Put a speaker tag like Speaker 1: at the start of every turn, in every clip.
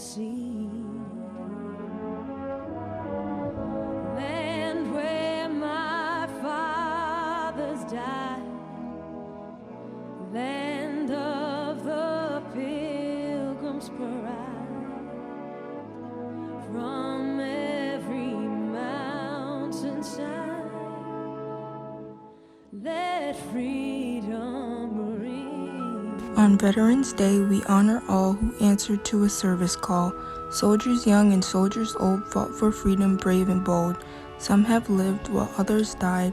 Speaker 1: sea, land where my fathers died, land of the Pilgrim's Pride, from every mountainside, let freedom ring.
Speaker 2: On Veterans Day, we honor all who answered to a service call. Soldiers young and soldiers old fought for freedom brave and bold. Some have lived while others died,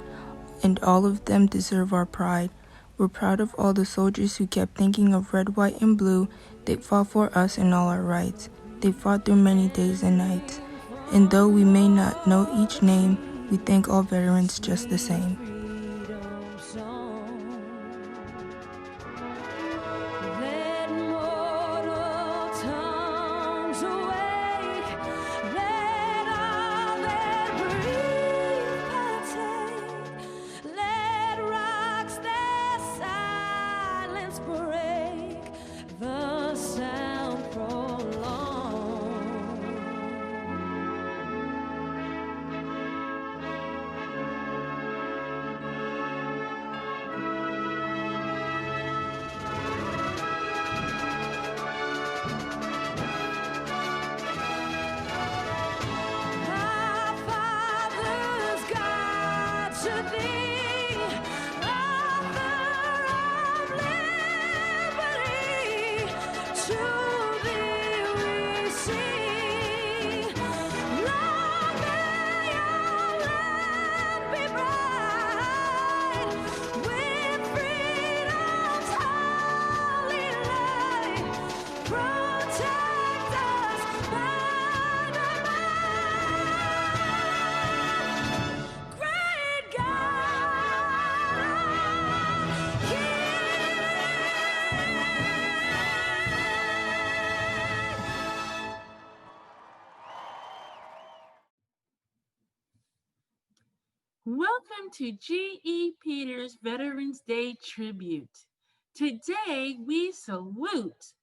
Speaker 2: and all of them deserve our pride. We're proud of all the soldiers who kept thinking of red, white, and blue. They fought for us and all our rights. They fought through many days and nights. And though we may not know each name, we thank all veterans just the same.
Speaker 1: Let mortal tongues awake, let all that breathe partake, let rocks their silence break, the sound prolonged. Our fathers, God to thee, author of liberty, to thee we sing. Long may our land be bright, with freedom's holy light. Protect us by the great God,
Speaker 3: Welcome to G.E. Peters Veterans Day Tribute. Today we salute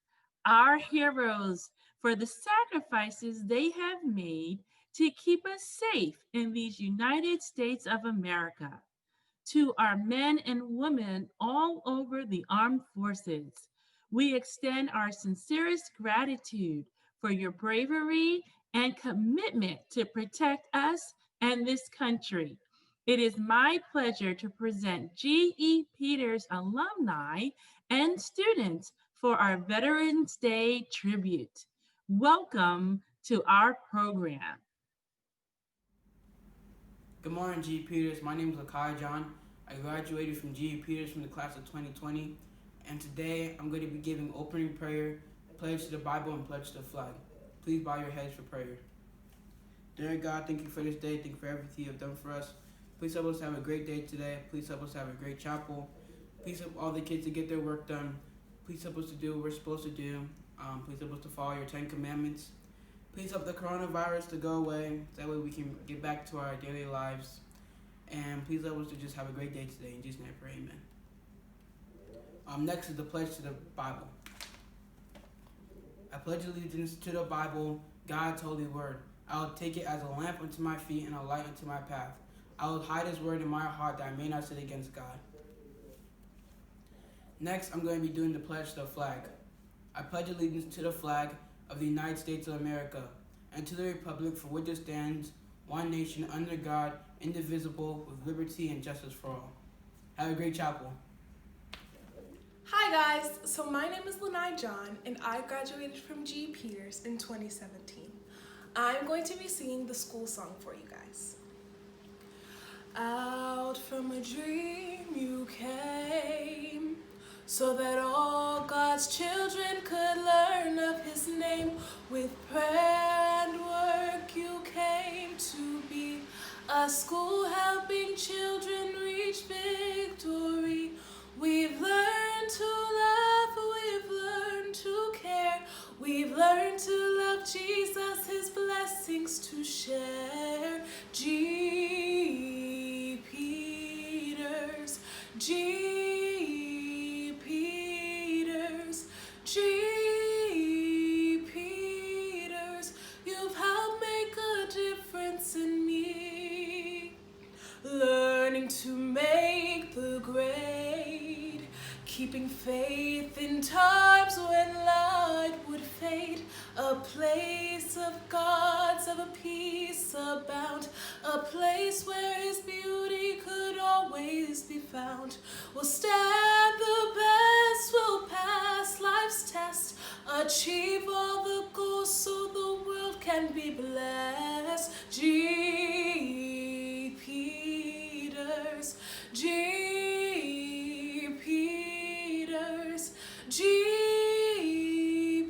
Speaker 3: our heroes for the sacrifices they have made to keep us safe in these United States of America. To our men and women all over the armed forces, we extend our sincerest gratitude for your bravery and commitment to protect us and this country. It is my pleasure to present G.E. Peters alumni and students for our Veterans Day tribute. Welcome to our program.
Speaker 4: Good morning, G. Peters. My name is Likhi John. I graduated from G. Peters from the class of 2020, and today I'm going to be giving opening prayer, pledge to the Bible, and pledge to the flag. Please bow your heads for prayer. Dear God, thank you for this day. Thank you for everything you have done for us. Please help us have a great day today. Please help us have a great chapel. Please help all the kids to get their work done. Please help us to do what we're supposed to do. Please help us to follow your 10 commandments. Please help the coronavirus to go away. That way we can get back to our daily lives. And please help us to just have a great day today. In Jesus' name I pray, amen. Next is the pledge to the Bible. I pledge allegiance to the Bible, God's holy word. I will take it as a lamp unto my feet and a light unto my path. I will hide his word in my heart that I may not sin against God. Next, I'm going to be doing the pledge to the flag. I pledge allegiance to the flag of the United States of America and to the republic for which it stands, one nation under God, indivisible, with liberty and justice for all. Have a great chapel.
Speaker 5: Hi guys, so my name is Lanai John and I graduated from G. Peters in 2017. I'm going to be singing the school song for you guys. Out from a dream you came, so that all God's children could learn of his name. With prayer and work you came to be a school helping children reach victory. We've learned to love, we've learned to care, we've learned to love Jesus, his blessings to share. G. Peters, G. Peters, G. Peters. keeping faith in times when light would fade, a place of gods, of a peace abound, a place where his beauty could always be found. We'll stand the best, we'll pass life's test, achieve all the goals so the world can be blessed. G. Peters, G. Peters, G.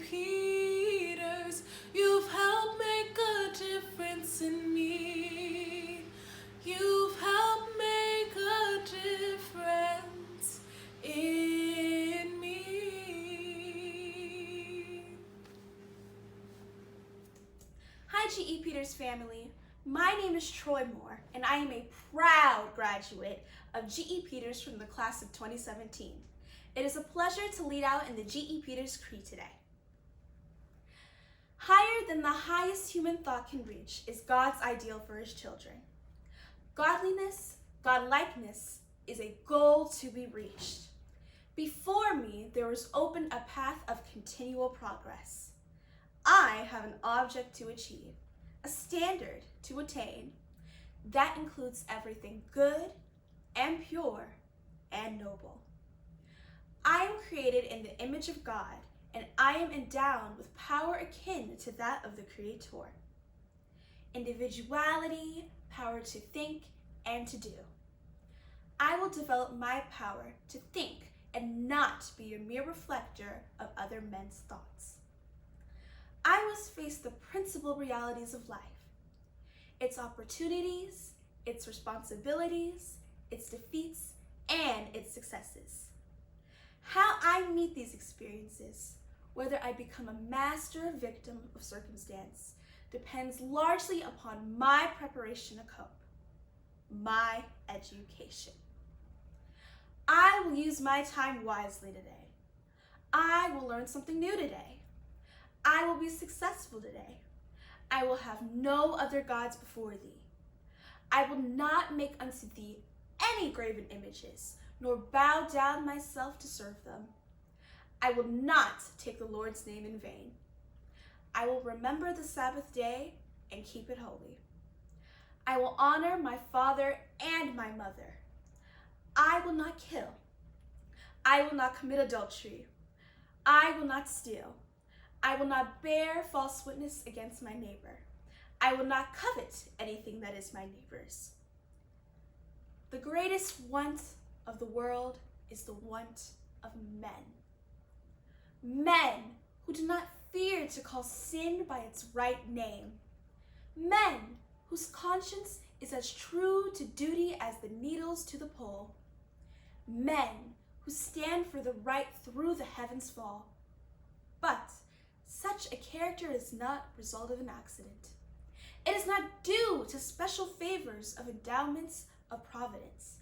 Speaker 5: Peters, you've helped make a difference in me. You've helped make a difference in me.
Speaker 6: Hi, G.E. Peters family. My name is Troi Moore, and I am a proud graduate of G.E. Peters from the class of 2017. It is a pleasure to lead out in the G.E. Peters Creed today. Higher than the highest human thought can reach is God's ideal for his children. Godliness, Godlikeness is a goal to be reached. Before me, there was open a path of continual progress. I have an object to achieve, a standard to attain. That includes everything good and pure and noble. I am created in the image of God, and I am endowed with power akin to that of the Creator. Individuality, power to think and to do. I will develop my power to think and not be a mere reflector of other men's thoughts. I must face the principal realities of life, its opportunities, its responsibilities, its defeats, and its successes. How I meet these experiences, whether I become a master or victim of circumstance, depends largely upon my preparation to cope, my education. I will use my time wisely today. I will learn something new today. I will be successful today. I will have no other gods before thee. I will not make unto thee any graven images, nor bow down myself to serve them. I will not take the Lord's name in vain. I will remember the Sabbath day and keep it holy. I will honor my father and my mother. I will not kill. I will not commit adultery. I will not steal. I will not bear false witness against my neighbor. I will not covet anything that is my neighbor's. The greatest want of the world is the want of men. Men who do not fear to call sin by its right name. Men whose conscience is as true to duty as the needles to the pole. Men who stand for the right through the heavens fall. But such a character is not the result of an accident. It is not due to special favors of endowments of providence.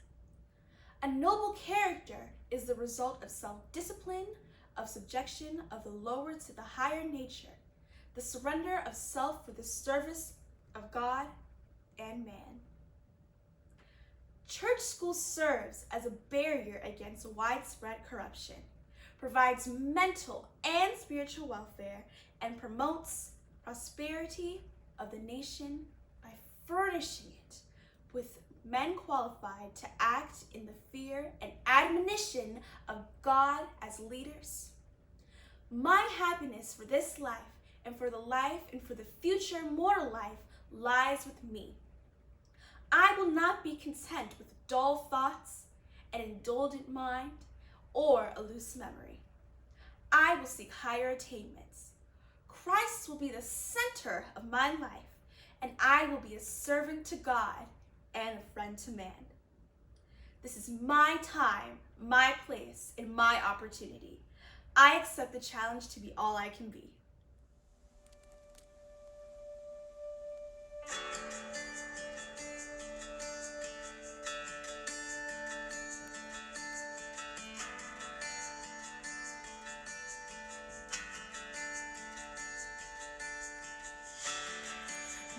Speaker 6: A noble character is the result of self-discipline, of subjection of the lower to the higher nature, the surrender of self for the service of God and man. Church school serves as a barrier against widespread corruption, provides mental and spiritual welfare, and promotes prosperity of the nation by furnishing it with men qualified to act in the fear and admonition of God as leaders. My happiness for this life and for the life and for the future mortal life lies with me. I will not be content with dull thoughts, an indulgent mind, or a loose memory. I will seek higher attainments. Christ will be the center of my life, and I will be a servant to God and a friend to man. This is my time, my place, and my opportunity. I accept the challenge to be all I can be.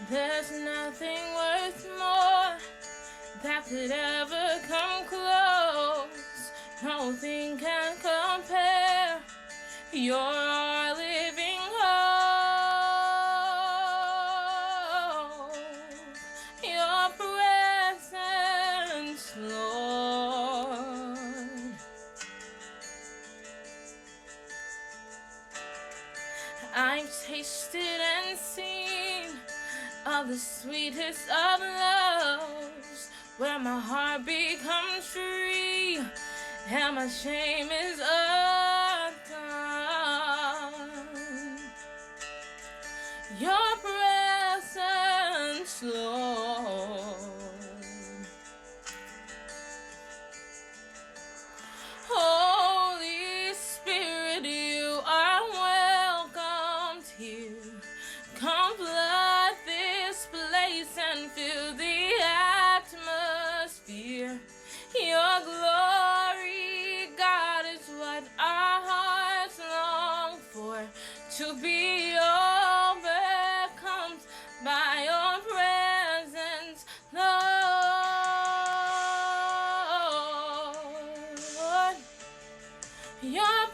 Speaker 5: There's nothing worth more that could ever come close. Nothing can compare. You're our living hope. Your presence, Lord. I've tasted and seen of the sweetest of loves, where my heart becomes free and my shame is undone. Your presence, Lord. Holy Spirit, you are welcomed here. Come flood this place and fill the atmosphere. Your glory, God, is what our hearts long for, to be overcome by your presence, Lord. Your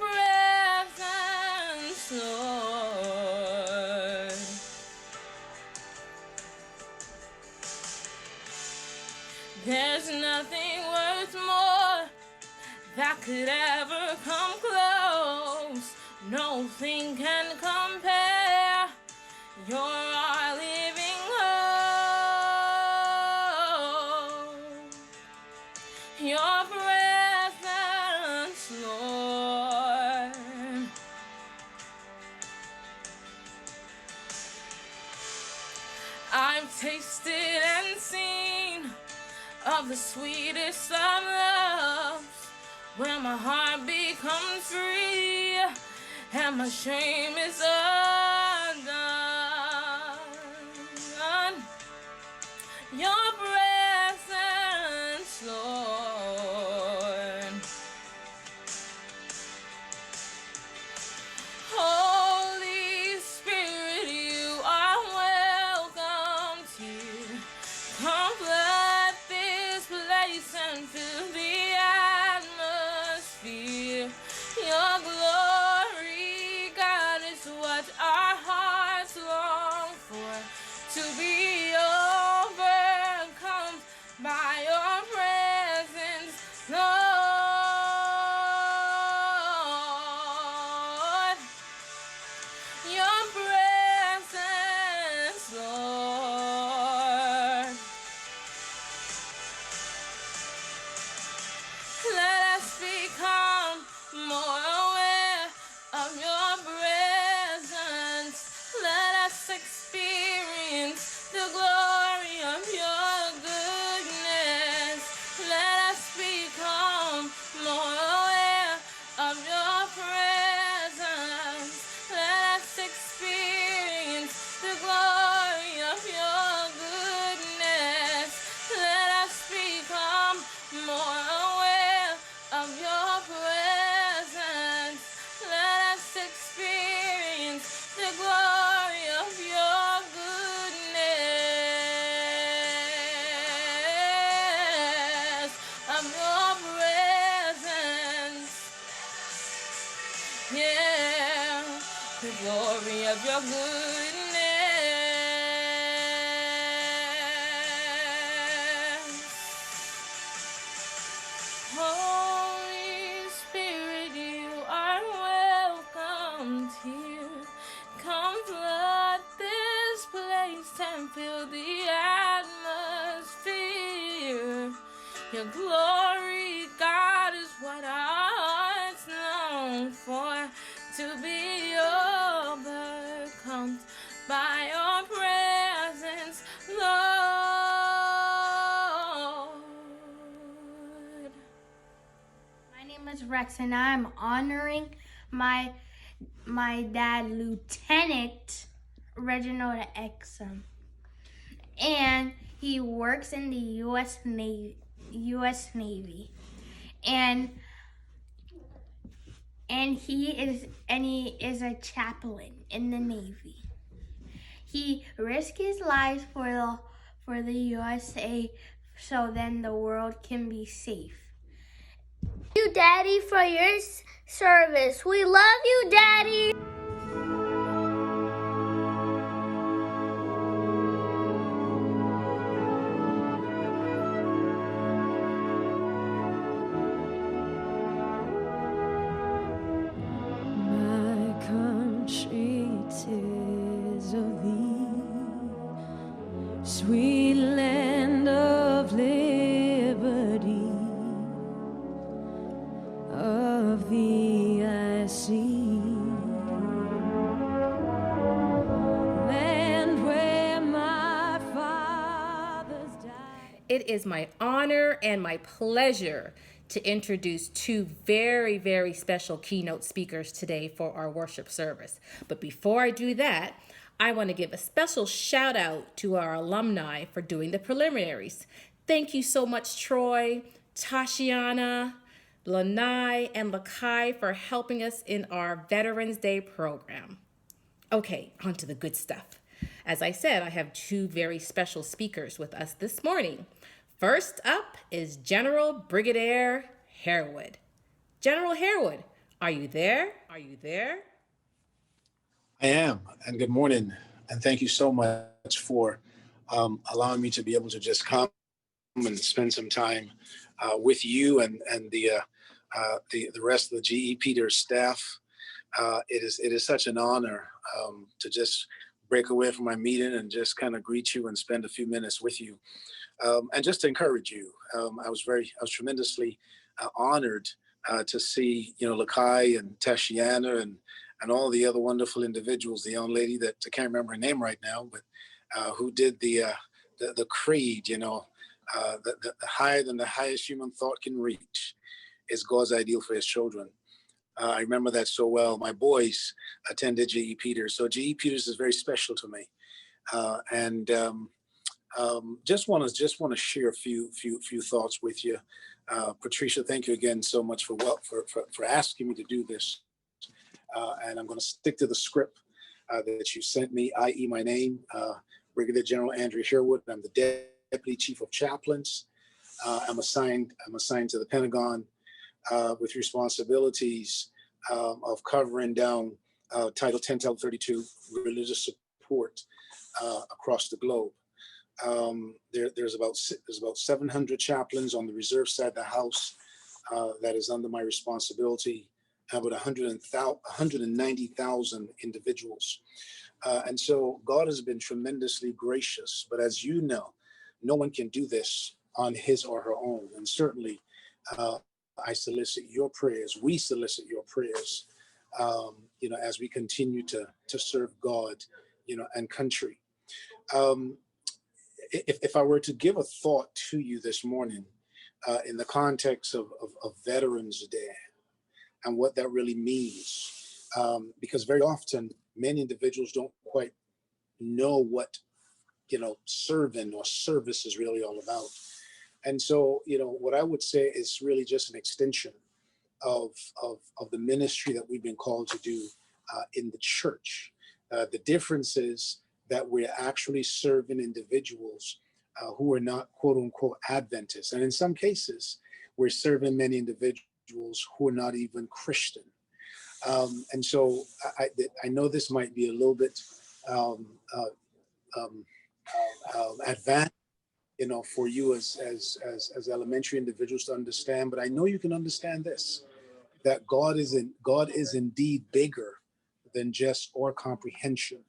Speaker 5: presence, Lord. There's nothing worth more that could ever come close. Nothing can compare. You're our living hope. Your presence, Lord. I've tasted and seen of the sweetest of loves, where my heart becomes free and my shame is undone. Your presence, Lord. Holy Spirit, you are welcome here. Come flood this place and fill the atmosphere. Your glory, God, is what our hearts long for, to be overcome by your presence, Lord. Your presence, Lord. Let us become more aware of your presence. Let us experience the glory of your goodness. Let us become more aware of your presence. Let us experience the glory of your goodness. Let us become more aware of your presence. Let us experience the glory of your goodness, of your presence. Yeah, the glory of your goodness. Holy Spirit, you are welcomed here. Come flood this place and fill the atmosphere. Your glory, God, is what our hearts long for, to be overcome by your presence, Lord.
Speaker 7: My name is Rex, and I'm honoring my dad, Lieutenant Reginald Exum, and he works in the U.S. Navy, and he is a chaplain in the Navy. He risked his life for the USA, so then the world can be safe. you, Daddy, for your service. We love you, Daddy.
Speaker 1: My country, 'tis of thee, sweet land of liberty, of thee I see, land where my fathers died.
Speaker 8: It is my honor and my pleasure to introduce two very, very special keynote speakers today for our worship service. But before I do that, I want to give a special shout out to our alumni for doing the preliminaries. Thank you so much, Troi, Tashyanna, Lanai, and Likhi for helping us in our Veterans Day program. Okay, on to the good stuff. As I said, I have two very special speakers with us this morning. First up is General Brigadier Harewood. General Harewood, are you there? Are you there?
Speaker 9: I am, and good morning, and thank you so much for allowing me to be able to just come and spend some time with you and the rest of the GE Peters staff. It is such an honor to just break away from my meeting and just kind of greet you and spend a few minutes with you, and just to encourage you. I was tremendously honored to see Likhi and Tashyanna and all the other wonderful individuals. The young lady that I can't remember her name right now, but who did the creed. The higher than the highest human thought can reach is God's ideal for his children. I remember that so well. My boys attended GE Peters, so GE Peters is very special to me, and just want to share a few thoughts with you. Patricia, thank you again so much for asking me to do this, and I'm going to stick to the script that you sent me, i.e. my name, Brigadier General Andrew Harewood. I'm the Deputy Chief of Chaplains. I'm assigned to the Pentagon with responsibilities of covering down Title 10, Title 32 religious support across the globe. There's about 700 chaplains on the reserve side of the house that is under my responsibility. About 190,000 individuals. And so God has been tremendously gracious. But as you know, no one can do this on his or her own. And certainly, I solicit your prayers. We solicit your prayers, as we continue to serve God, and country. If I were to give a thought to you this morning in the context of Veterans Day and what that really means, because very often many individuals don't quite know what serving or service is really all about. And so, what I would say is really just an extension of the ministry that we've been called to do in the church. The difference is that we're actually serving individuals who are not quote unquote Adventists. And in some cases, we're serving many individuals who are not even Christian. And so I know this might be a little bit advanced, for you as elementary individuals to understand, but I know you can understand this, that God is indeed bigger than just our comprehension.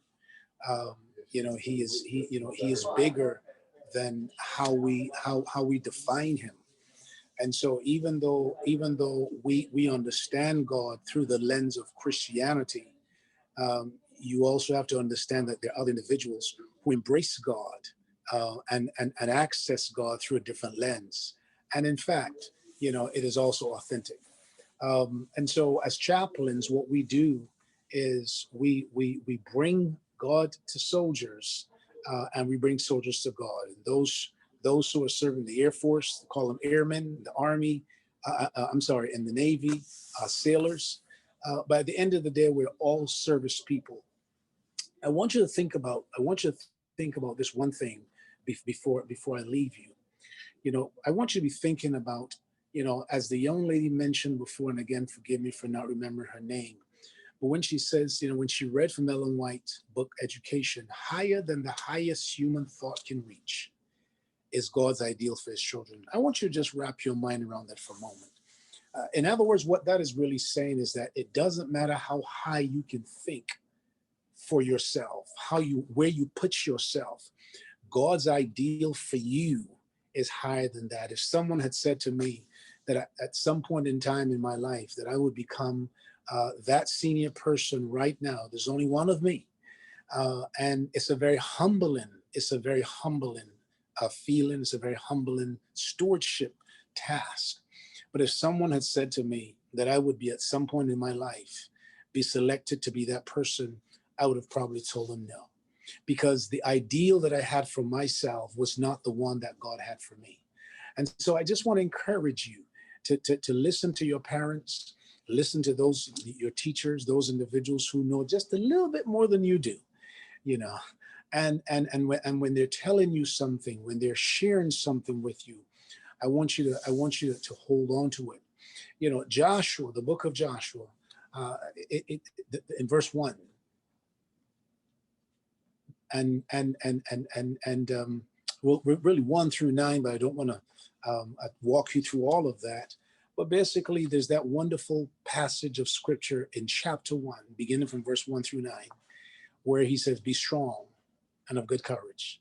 Speaker 9: He is bigger than how we define him. And so even though we understand God through the lens of Christianity, you also have to understand that there are other individuals who embrace God and access God through a different lens. And in fact, it is also authentic. And so as chaplains, what we do is we bring God to soldiers, and we bring soldiers to God. And those who are serving the Air Force, call them airmen, the Army, in the Navy, sailors. But at the end of the day, we're all service people. I want you to think about this one thing before I leave you. I want you to be thinking about As the young lady mentioned before, and again, forgive me for not remembering her name, but when she says, when she read from Ellen White's book, Education, higher than the highest human thought can reach is God's ideal for his children. I want you to just wrap your mind around that for a moment. In other words, what that is really saying is that it doesn't matter how high you can think for yourself, where you put yourself. God's ideal for you is higher than that. If someone had said to me that at some point in time in my life that I would become that senior person right now, there's only one of me, and it's a very humbling feeling. It's a very humbling stewardship task. But if someone had said to me that I would be at some point in my life be selected to be that person, I would have probably told them no, because the ideal that I had for myself was not the one that God had for me. And so I just want to encourage you to listen to your parents, listen to your teachers, those individuals who know just a little bit more than you do, and when they're telling you something, when they're sharing something with you, I want you to hold on to it. Joshua, the book of Joshua, in verse 1, and well, really 1 through 9, but I don't want to walk you through all of that. But basically, there's that wonderful passage of scripture in chapter 1, beginning from verse 1 through 9, where he says, "Be strong and of good courage."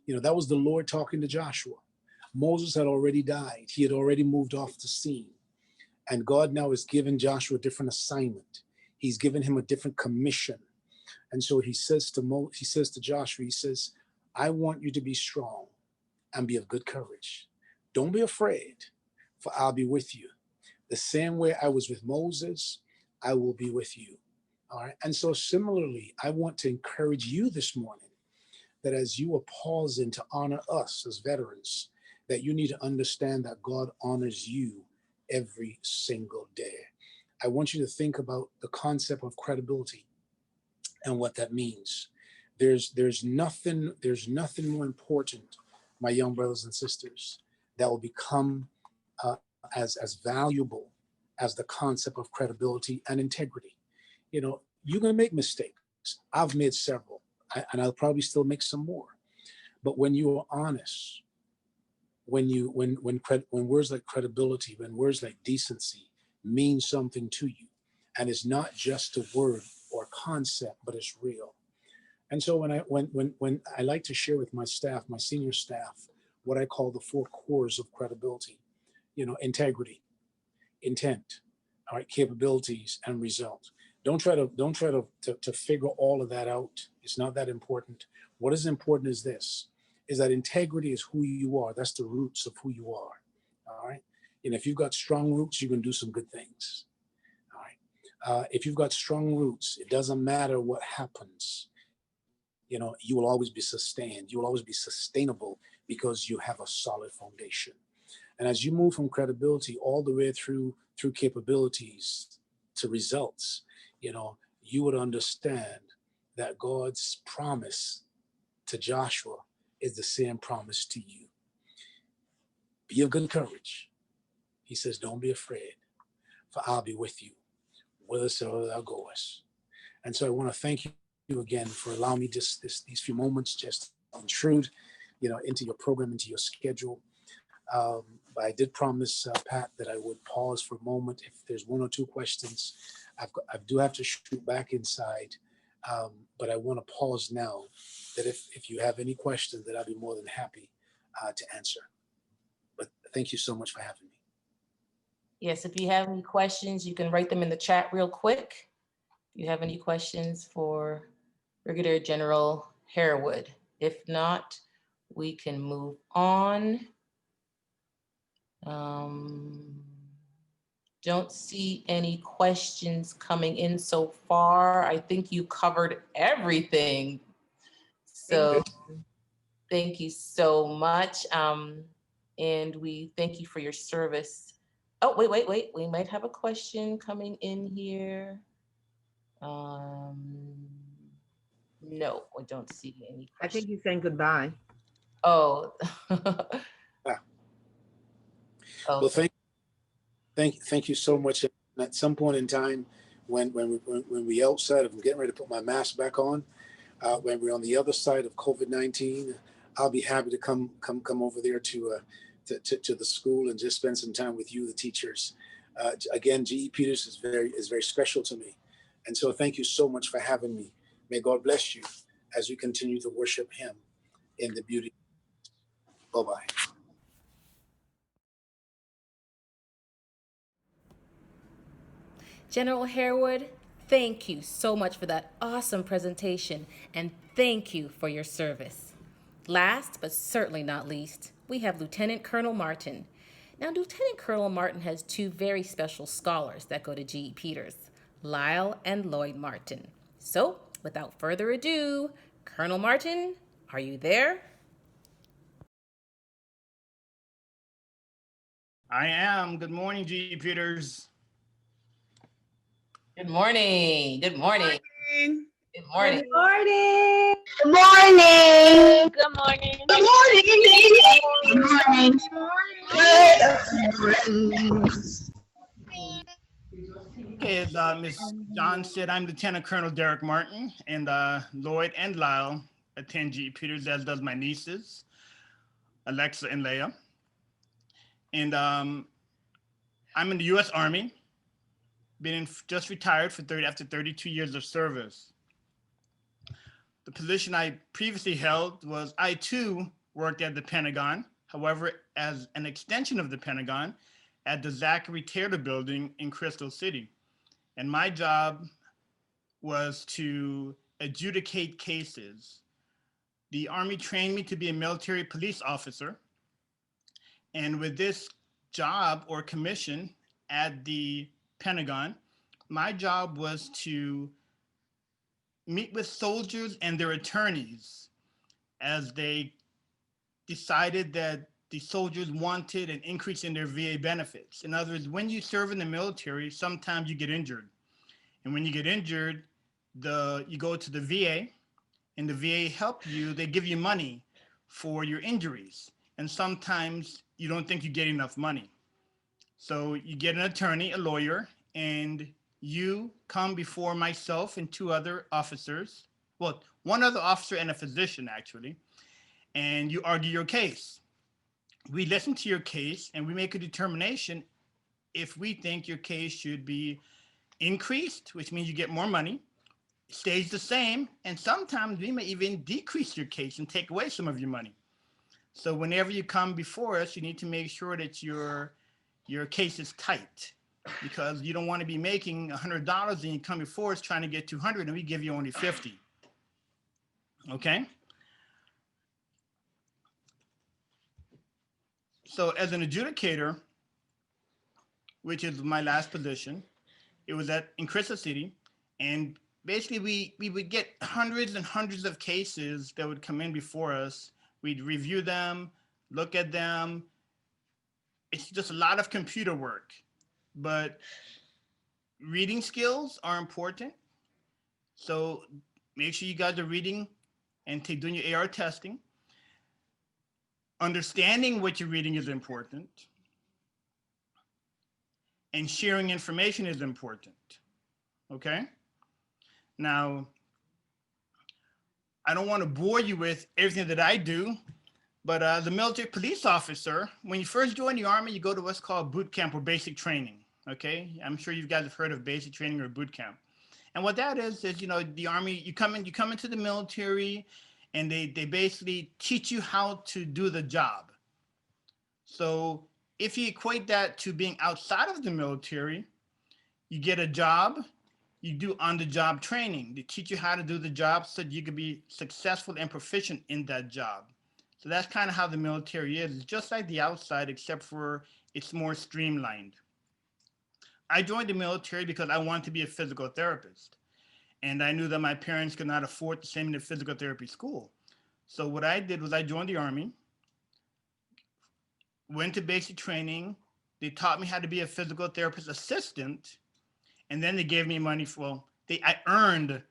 Speaker 9: That was the Lord talking to Joshua. Moses had already died. He had already moved off the scene. And God now has given Joshua a different assignment. He's given him a different commission. And so he says to Joshua, he says, "I want you to be strong and be of good courage. Don't be afraid, for I'll be with you. The same way I was with Moses, I will be with you." All right. And so similarly, I want to encourage you this morning that as you are pausing to honor us as veterans, that you need to understand that God honors you every single day. I want you to think about the concept of credibility and what that means. There's nothing more important, my young brothers and sisters, that will become as valuable as the concept of credibility and integrity. You're going to make mistakes. I've made several, and I'll probably still make some more. But when you are honest, when words like credibility, when words like decency mean something to you, and it's not just a word or concept, but it's real. And so when I like to share with my staff, my senior staff, what I call the 4 cores of credibility, integrity, intent, all right, capabilities, and result. Don't try to figure all of that out. It's not that important. What is important is this, is that integrity is who you are. That's the roots of who you are. All right. And if you've got strong roots, you can do some good things. All right. If you've got strong roots, it doesn't matter what happens. You will always be sustained. You will always be sustainable because you have a solid foundation. And as you move from credibility all the way through capabilities to results, you would understand that God's promise to Joshua is the same promise to you. Be of good courage. He says, don't be afraid, for I'll be with you whithersoever thou goest. And so I want to thank you again for allowing me these few moments just to intrude, into your program, into your schedule. But I did promise Pat that I would pause for a moment. If there's 1 or 2 questions, I do have to shoot back inside. But I want to pause now, that if you have any questions, that I'd be more than happy to answer. But thank you so much for having me.
Speaker 8: Yes, if you have any questions, you can write them in the chat real quick. If you have any questions for Brigadier General Harewood. If not, we can move on. Don't see any questions coming in so far. I think you covered everything. So thank you so much. And we thank you for your service. Oh, wait. We might have a question coming in here. No, I don't see any questions.
Speaker 10: I think he's saying goodbye.
Speaker 8: Oh.
Speaker 9: Yeah.
Speaker 8: Oh.
Speaker 9: Well, thank Thank you so much. At some point in time, when we outside, I'm getting ready to put my mask back on. When we're on the other side of COVID-19, I'll be happy to come over there to the school and just spend some time with you, the teachers. Again, GE Peters is very special to me, and so thank you so much for having me. May God bless you as you continue to worship Him in the beauty. Bye-bye.
Speaker 8: General Harewood, thank you so much for that awesome presentation, and thank you for your service. Last, but certainly not least, we have Lieutenant Colonel Martin. Now, Lieutenant Colonel Martin has two very special scholars that go to GE Peters, Lyle and Lloyd Martin. So, without further ado, Colonel Martin, are you there?
Speaker 10: I am. Good morning, GE Peters.
Speaker 11: Good morning. Good morning. Good morning.
Speaker 12: Good morning.
Speaker 7: Good morning.
Speaker 12: Good morning.
Speaker 7: Good morning. Good morning.
Speaker 10: Okay, as Ms. John said, I'm Lieutenant Colonel Derrick Martin, and Lloyd and Lyle attend GE Peters, as does my nieces, Alexa and Leah. And I'm in the U.S. Army, just retired after 32 years of service. The position I previously held was I too worked at the Pentagon, however, as an extension of the Pentagon at the Zachary Taylor Building in Crystal City. And my job was to adjudicate cases. The Army trained me to be a military police officer. And with this job or commission at the Pentagon, my job was to meet with soldiers and their attorneys as they decided that the soldiers wanted an increase in their VA benefits. In other words, when you serve in the military, sometimes you get injured. And when you get injured, you go to the VA, and the VA help you. They give you money for your injuries. And sometimes you don't think you get enough money. So you get an attorney, a lawyer, and you come before myself and two other officers, well, one other officer and a physician, actually, and you argue your case. We listen to your case, and we make a determination if we think your case should be increased, which means you get more money, stays the same, and sometimes we may even decrease your case and take away some of your money. So whenever you come before us, you need to make sure that your case is tight, because you don't want to be making $100 and you come before us trying to get 200 and we give you only 50. Okay? So as an adjudicator, which is my last position, it was in Crystal City, and basically we would get hundreds and hundreds of cases that would come in before us. We'd review them, look at them. It's just a lot of computer work, but reading skills are important. So make sure you guys are reading and doing your AR testing. Understanding what you're reading is important. And sharing information is important. Okay? Now, I don't want to bore you with everything that I do, but as a military police officer, when you first join the Army, you go to what's called boot camp or basic training. Okay? I'm sure you guys have heard of basic training or boot camp. And what that is, the Army, you come into the military, and they basically teach you how to do the job. So if you equate that to being outside of the military, you get a job, you do on-the-job training. They teach you how to do the job so that you can be successful and proficient in that job. So that's kind of how the military is. It's just like the outside, except for it's more streamlined. I joined the military because I wanted to be a physical therapist. And I knew that my parents could not afford to send me to physical therapy school. So what I did was I joined the Army, went to basic training. They taught me how to be a physical therapist assistant. And then they gave me money I earned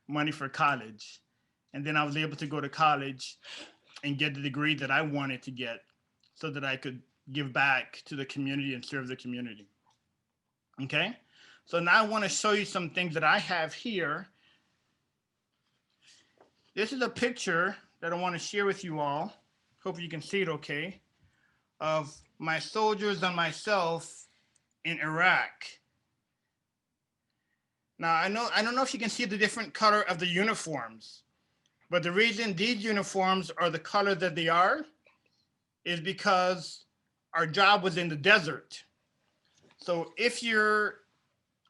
Speaker 10: money for college. And then I was able to go to college and get the degree that I wanted to get so that I could give back to the community and serve the community. Okay, so now I want to show you some things that I have here. This is a picture that I want to share with you all. Hope you can see it okay. Of my soldiers and myself in Iraq. Now, I don't know if you can see the different color of the uniforms, but the reason these uniforms are the color that they are is because our job was in the desert. So if you're,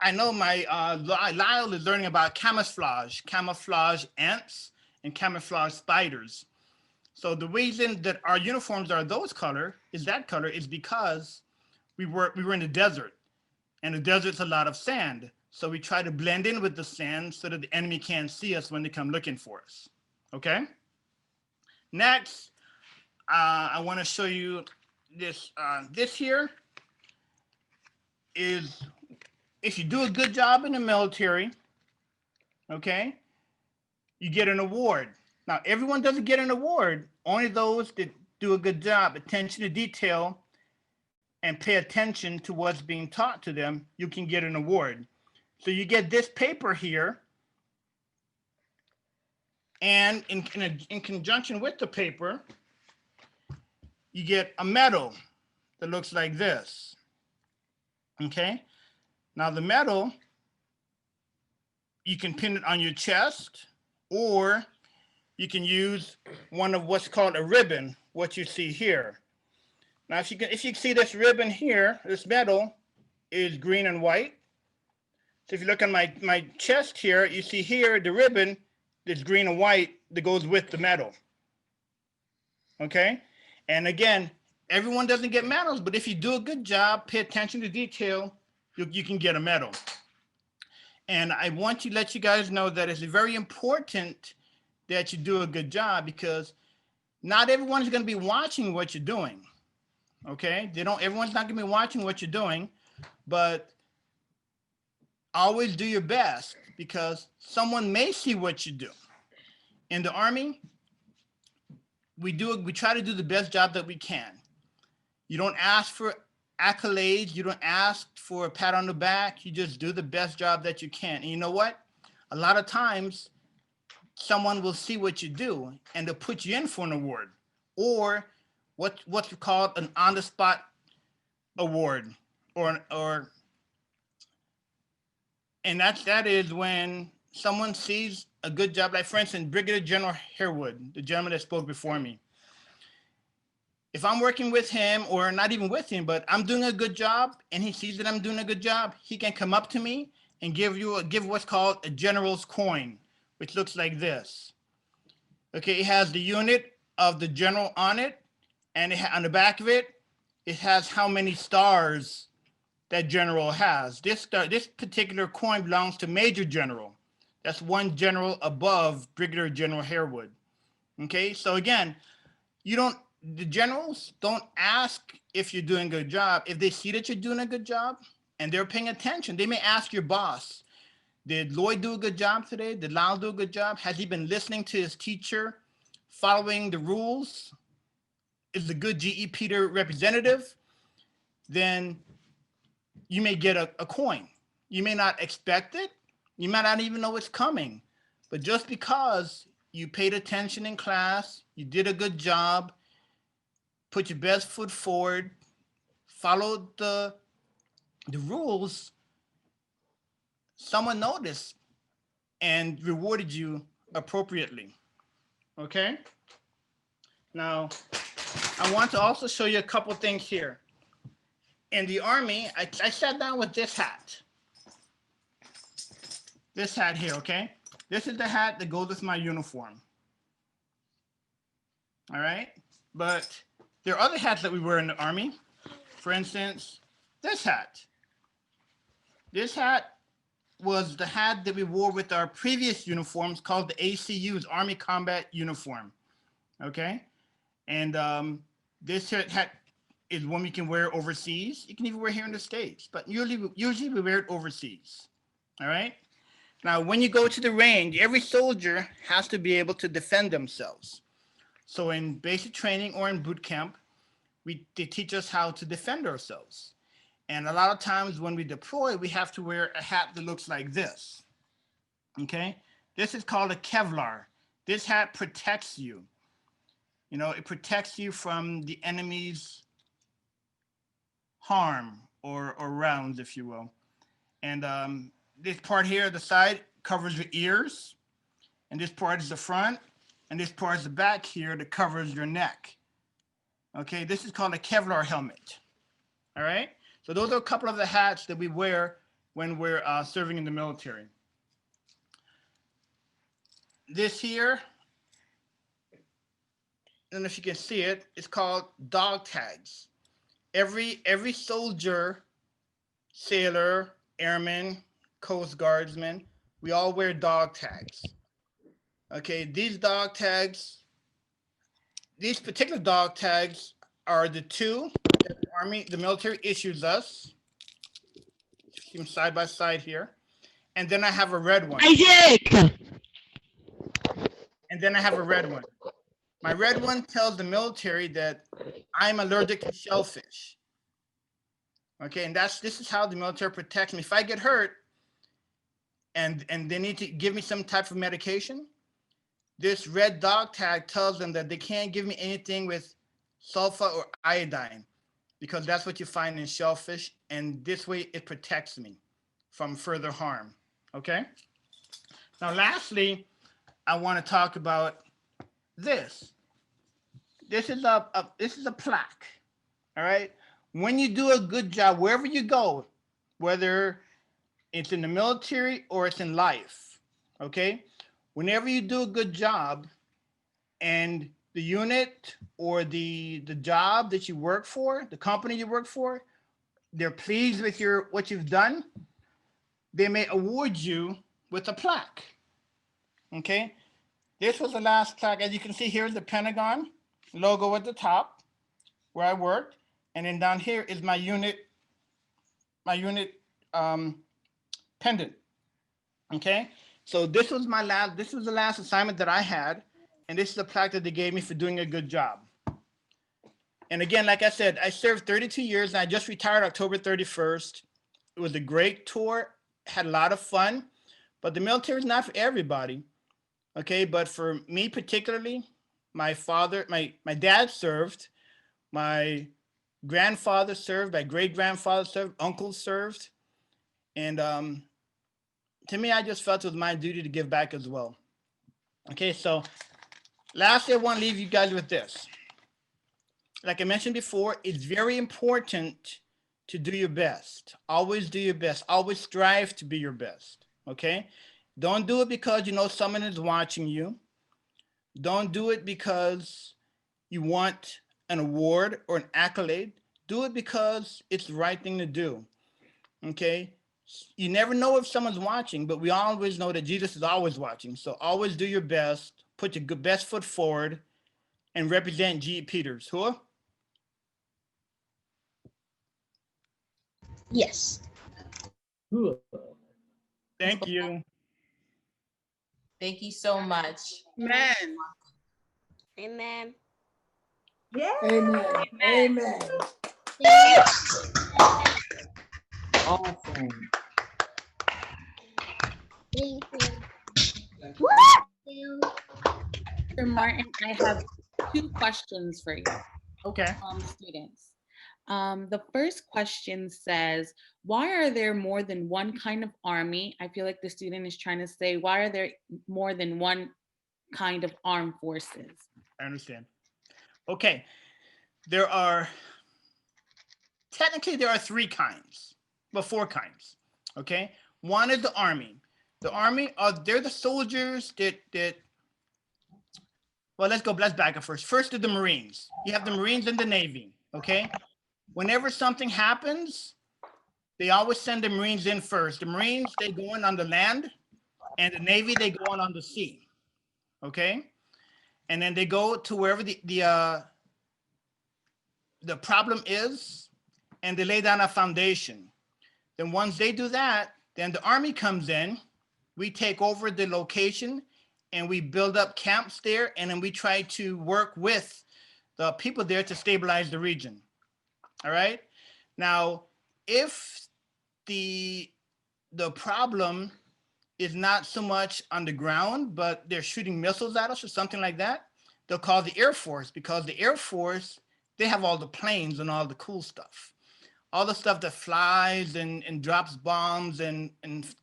Speaker 10: I know my Lyle is learning about camouflage ants and camouflage spiders. So the reason that our uniforms are those color is because we were in the desert, and the desert's a lot of sand. So we try to blend in with the sand so that the enemy can't see us when they come looking for us. Okay. Next, I want to show you this. This here is if you do a good job in the military, okay, you get an award. Now, everyone doesn't get an award. Only those that do a good job, attention to detail, and pay attention to what's being taught to them, you can get an award. So you get this paper here, and in conjunction with the paper, you get a medal that looks like this. Okay? Now the medal, you can pin it on your chest, or you can use one of what's called a ribbon, what you see here. Now, if you see this ribbon here, this medal is green and white. So if you look on my chest here, you see here the ribbon that's green and white that goes with the medal. Okay? And again, everyone doesn't get medals, but if you do a good job, pay attention to detail, you can get a medal. And I want to let you guys know that it's very important that you do a good job, because not everyone is going to be watching what you're doing. Okay? Everyone's not going to be watching what you're doing, but always do your best, because someone may see what you do. In the Army, we try to do the best job that we can. You don't ask for accolades. You don't ask for a pat on the back. You just do the best job that you can. And you know what? A lot of times, someone will see what you do, and they'll put you in for an award, or what's called an on-the-spot award, and that is when someone sees a good job. Like, for instance, Brigadier General Harewood, the gentleman that spoke before me. If I'm working with him, or not even with him, but I'm doing a good job, and he sees that I'm doing a good job, he can come up to me and give what's called a general's coin, which looks like this. Okay, it has the unit of the general on it, and on the back of it, it has how many stars that general has. This particular coin belongs to Major General. That's one general above Brigadier General Harewood. Okay, so again, the generals don't ask if you're doing a good job. If they see that you're doing a good job and they're paying attention, they may ask your boss, did Lloyd do a good job today? Did Lyle do a good job? Has he been listening to his teacher, following the rules? Is a good GE Peter representative? Then you may get a coin. You may not expect it. You might not even know it's coming. But just because you paid attention in class, you did a good job, put your best foot forward, followed the rules, someone noticed and rewarded you appropriately. Okay? Now, I want to also show you a couple things here. In the Army, I sat down with this hat. This hat here, okay? This is the hat that goes with my uniform. All right? But there are other hats that we wear in the Army. For instance, this hat. This hat was the hat that we wore with our previous uniforms, called the ACU's, Army Combat Uniform. Okay? And this hat is one we can wear overseas. You can even wear here in the States, but usually we wear it overseas. All right? Now, when you go to the range, every soldier has to be able to defend themselves. So in basic training or in boot camp, they teach us how to defend ourselves. And a lot of times when we deploy, we have to wear a hat that looks like this. Okay, this is called a Kevlar. This hat protects you. You know, it protects you from the enemy's harm or rounds, if you will. And this part here at the side covers your ears, and this part is the front, and this part is the back here that covers your neck. Okay, this is called a Kevlar helmet. All right, so those are a couple of the hats that we wear when we're serving in the military. This here, I don't know if you can see it, it's called dog tags. Every soldier, sailor, airman, Coast Guardsman, we all wear dog tags. Okay, these particular dog tags are the two that the military issues us. See them side by side here. And then I have a red one.
Speaker 12: Isaac!
Speaker 10: And then I have a red one. My red one tells the military that I'm allergic to shellfish. Okay, and this is how the military protects me. If I get hurt and they need to give me some type of medication, this red dog tag tells them that they can't give me anything with sulfur or iodine, because that's what you find in shellfish, and this way it protects me from further harm. Okay. Now, lastly, I want to talk about this. This is a plaque. All right. When you do a good job, wherever you go, whether it's in the military or it's in life, okay, whenever you do a good job and the unit or the job that you work for, the company you work for, they're pleased with what you've done, they may award you with a plaque. Okay, this was the last plaque. As you can see, here's the Pentagon logo at the top where I worked, and then down here is my unit pendant. Okay, so this was the last assignment that I had, and this is the plaque that they gave me for doing a good job. And again, like I said, I served 32 years, and I just retired October 31st. It was a great tour, had a lot of fun, but the military is not for everybody. Okay, but for me particularly, my dad served, my grandfather served, my great-grandfather served, uncles served, and to me, I just felt it was my duty to give back as well. Okay, so lastly, I want to leave you guys with this. Like I mentioned before, it's very important to do your best. Always do your best. Always strive to be your best, okay? Don't do it because you know someone is watching you. Don't do it because you want an award or an accolade. Do it because it's the right thing to do, okay? You never know if someone's watching, but we always know that Jesus is always watching. So always do your best, put your best foot forward, and represent G. Peters. Who?
Speaker 12: Yes.
Speaker 10: Thank you.
Speaker 11: Thank you so much.
Speaker 5: Amen.
Speaker 12: Amen.
Speaker 13: Yeah. Amen. Amen. Awesome.
Speaker 12: Thank you.
Speaker 14: Mr. Martin, I have 2 questions for you.
Speaker 10: Okay.
Speaker 14: Students. The first question says, why are there more than one kind of army? I feel like the student is trying to say, why are there more than one kind of armed forces?
Speaker 10: I understand. Okay. Technically there are 3 kinds, well, 4 kinds. Okay. One is the Army. The Army they're the soldiers that well, let's back up first. First are the Marines. You have the Marines and the Navy. Okay. Whenever something happens, they always send the Marines in first. The Marines, they go in on the land, and the Navy, they go on the sea. Okay. And then they go to wherever the problem is, and they lay down a foundation. Then once they do that, then the Army comes in, we take over the location, and we build up camps there, and then we try to work with the people there to stabilize the region. All right. Now, if the problem is not so much on the ground, but they're shooting missiles at us or something like that, they'll call the Air Force, because the Air Force, they have all the planes and all the cool stuff. All the stuff that flies and drops bombs and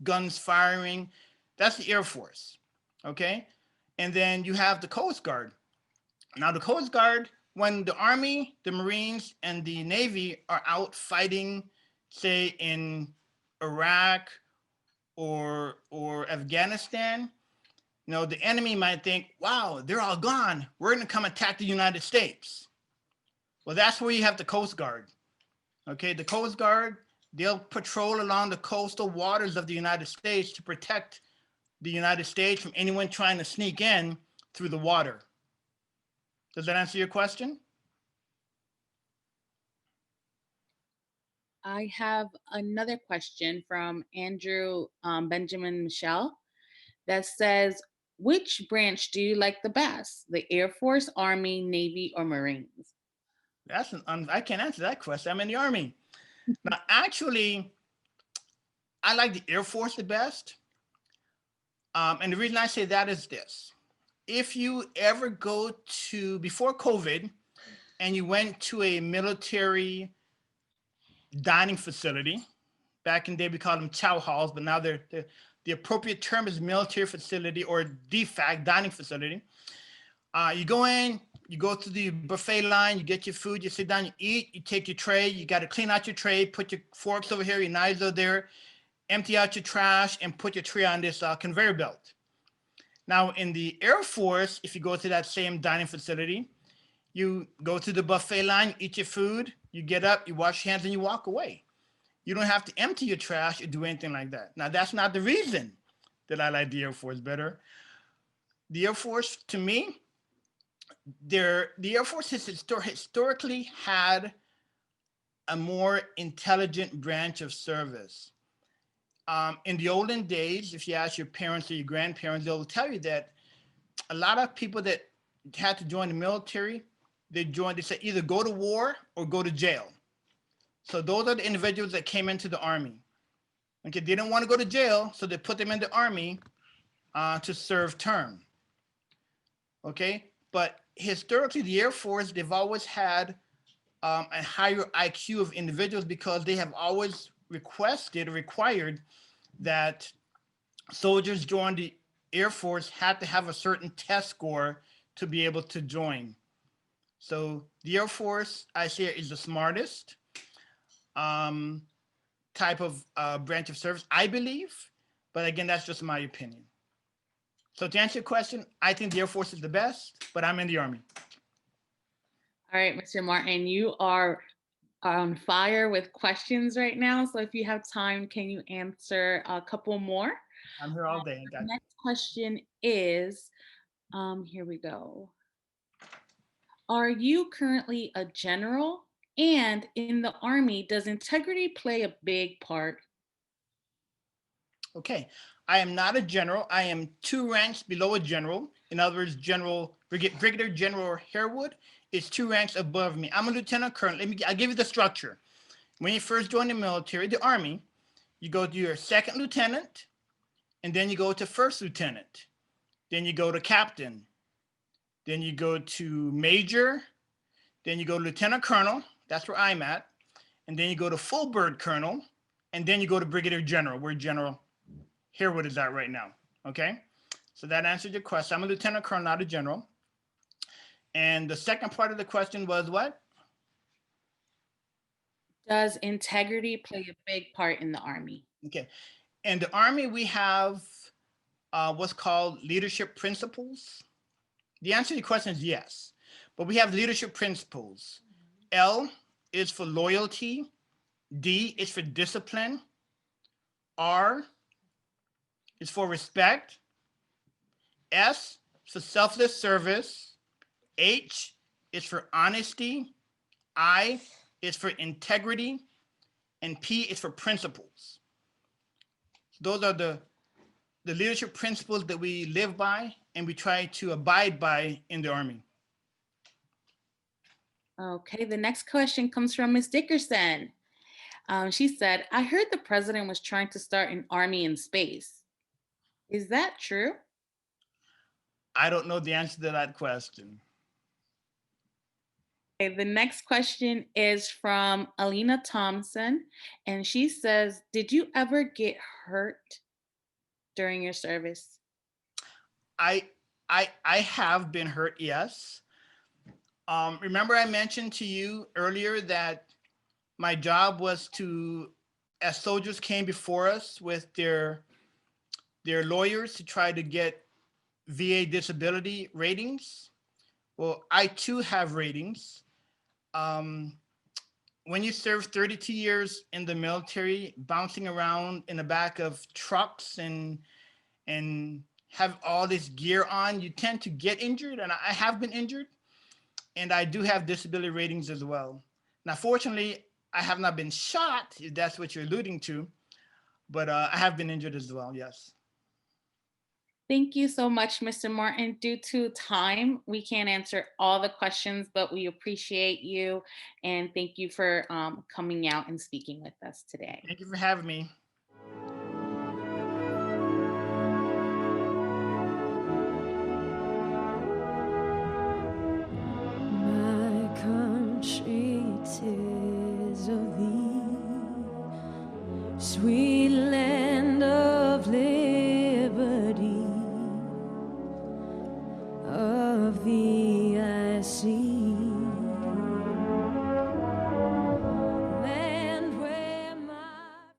Speaker 10: guns firing, that's the Air Force, okay? And then you have the Coast Guard. Now the Coast Guard, when the Army, the Marines, and the Navy are out fighting, say in Iraq or Afghanistan, you know, the enemy might think, wow, they're all gone. We're gonna come attack the United States. Well, that's where you have the Coast Guard. Okay, the Coast Guard, they'll patrol along the coastal waters of the United States to protect the United States from anyone trying to sneak in through the water. Does that answer your question?
Speaker 14: I have another question from Andrew Benjamin Michelle that says, which branch do you like the best? The Air Force, Army, Navy, or Marines?
Speaker 10: That's I can't answer that question. I'm in the Army. Now, actually, I like the Air Force the best. And the reason I say that is this. If you ever go to, before COVID, and you went to a military dining facility, back in the day we called them chow halls, but now the appropriate term is military facility or DFAC, dining facility. You go in, you go to the buffet line, you get your food, you sit down, you eat, you take your tray, you got to clean out your tray, put your forks over here, your knives over there, empty out your trash, and put your tray on this conveyor belt. Now, in the Air Force, if you go to that same dining facility, you go to the buffet line, eat your food, you get up, you wash your hands, and you walk away. You don't have to empty your trash or do anything like that. Now, that's not the reason that I like the Air Force better. The Air Force, to me, the Air Force has historically had a more intelligent branch of service. In the olden days, if you ask your parents or your grandparents, they'll tell you that a lot of people that had to join the military, they said either go to war or go to jail. So those are the individuals that came into the Army. Okay, they didn't want to go to jail, so they put them in the Army to serve term. Okay, but historically, the Air Force, they've always had a higher IQ of individuals because they have always required that soldiers join the Air Force had to have a certain test score to be able to join. So the Air Force, I say, is the smartest type of branch of service, I believe. But again, that's just my opinion. So to answer your question, I think the Air Force is the best, but I'm in the Army.
Speaker 14: All right, Mr. Martin, you are on fire with questions right now. So if you have time, can you answer a couple more?
Speaker 10: I'm here all day.
Speaker 14: The next question is, here we go. Are you currently a general? And in the Army, does integrity play a big part?
Speaker 10: Okay, I am not a general. I am 2 ranks below a general. In other words, Brigadier General Harewood is 2 ranks above me. I'm a lieutenant colonel. I'll give you the structure. When you first join the military, the Army, you go to your 2nd lieutenant, and then you go to 1st lieutenant. Then you go to captain. Then you go to major. Then you go to lieutenant colonel. That's where I'm at. And then you go to full bird colonel. And then you go to brigadier general, where General Harewood is at right now. Okay? So that answered your question. I'm a lieutenant colonel, not a general. And the second part of the question was what?
Speaker 14: Does integrity play a big part in the Army?
Speaker 10: Okay. In the Army, we have what's called leadership principles. The answer to your question is yes, but we have leadership principles. L is for loyalty. D is for discipline. R is for respect. S is for selfless service. H is for honesty. I is for integrity. And P is for principles. Those are the leadership principles that we live by and we try to abide by in the Army.
Speaker 14: Okay, the next question comes from Ms. Dickerson. She said, I heard the president was trying to start an army in space. Is that true?
Speaker 10: I don't know the answer to that question.
Speaker 14: Okay, the next question is from Alina Thompson, and she says, did you ever get hurt during your service?
Speaker 10: I have been hurt, yes. Remember I mentioned to you earlier that my job was to, as soldiers came before us with their lawyers to try to get VA disability ratings. Well, I too have ratings. When you serve 32 years in the military, bouncing around in the back of trucks and have all this gear on, you tend to get injured, and I have been injured, and I do have disability ratings as well. Now, fortunately, I have not been shot, if that's what you're alluding to, but I have been injured as well, yes.
Speaker 14: Thank you so much, Mr. Martin. Due to time, we can't answer all the questions, but we appreciate you, and thank you for coming out and speaking with us today.
Speaker 10: Thank you for having me.